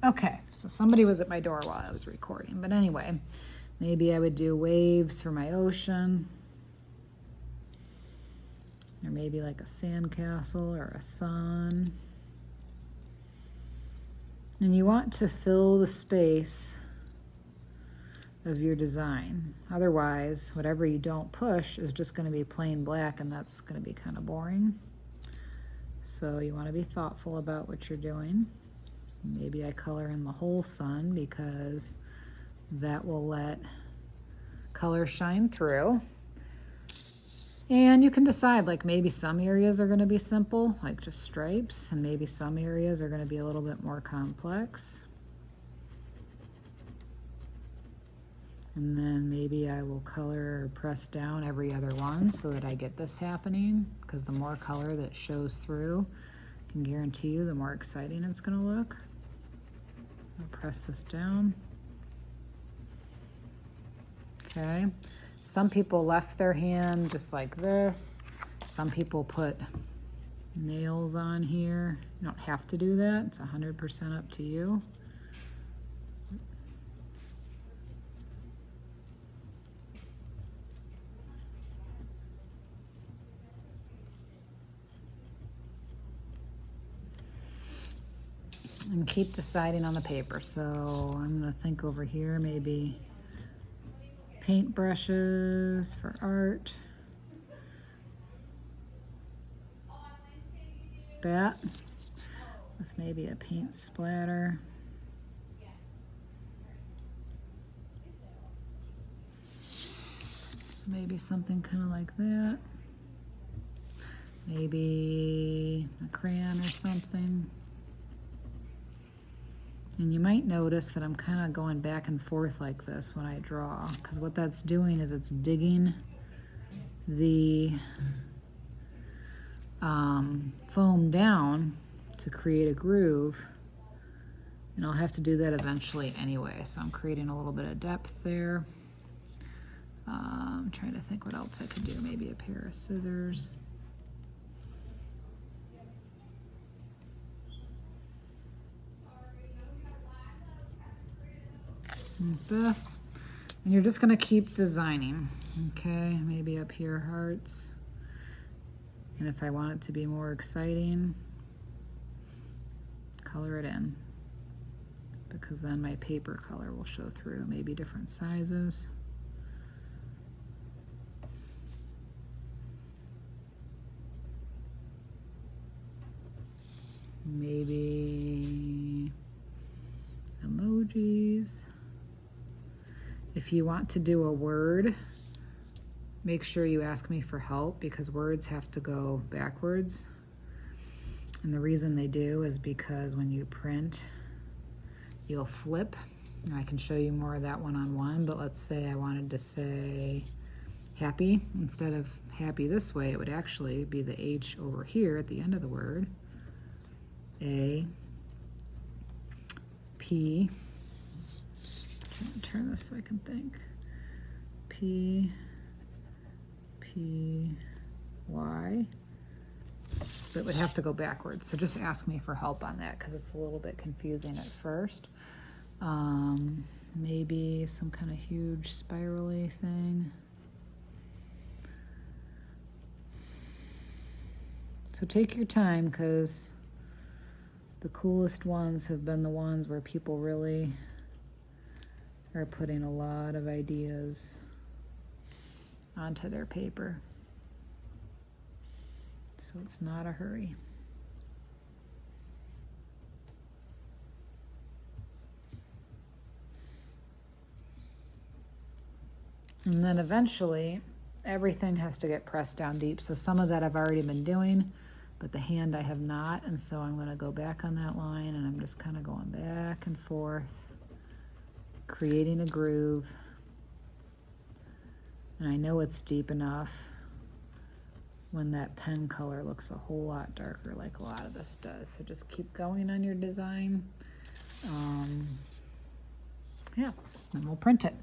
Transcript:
Okay, so somebody was at my door while I was recording, but anyway, maybe I would do waves for my ocean. Or maybe like a sandcastle or a sun. And you want to fill the space of your design. Otherwise, whatever you don't push is just going to be plain black, and that's going to be kind of boring. So you want to be thoughtful about what you're doing. Maybe I color in the whole sun because that will let color shine through. And you can decide, like maybe some areas are going to be simple, like just stripes, and maybe some areas are going to be a little bit more complex. And then maybe I will color or press down every other one so that I get this happening, because the more color that shows through, I can guarantee you the more exciting it's going to look. I'll press this down. Okay. Some people left their hand just like this. Some people put nails on here. You don't have to do that. It's 100% up to you. And keep deciding on the paper. So I'm going to think over here, maybe paint brushes for art. That with maybe a paint splatter. Maybe something kind of like that. Maybe a crayon or something. And you might notice that I'm kind of going back and forth like this when I draw, because what that's doing is it's digging the foam down to create a groove. And I'll have to do that eventually anyway, so I'm creating a little bit of depth there. I'm trying to think what else I could do. Maybe a pair of scissors. Like this, and you're just going to keep designing. Okay, maybe up here hearts, and if I want it to be more exciting, color it in, because then my paper color will show through. Maybe different sizes. Maybe emojis. If you want to do a word, make sure you ask me for help, because words have to go backwards. And the reason they do is because when you print, you'll flip. And I can show you more of that one-on-one, but let's say I wanted to say happy. Instead of happy this way, it would actually be the H over here at the end of the word. A, P, turn this so I can think. P, Y. But it would have to go backwards. So just ask me for help on that, because it's a little bit confusing at first. Maybe some kind of huge spirally thing. So take your time, because the coolest ones have been the ones where people really are putting a lot of ideas onto their paper. So it's not a hurry. And then eventually everything has to get pressed down deep. So some of that I've already been doing, but the hand I have not. And so I'm going to go back on that line, and I'm just kind of going back and forth, creating a groove. And I know it's deep enough when that pen color looks a whole lot darker, like a lot of this does. So just keep going on your design. Yeah, and we'll print it.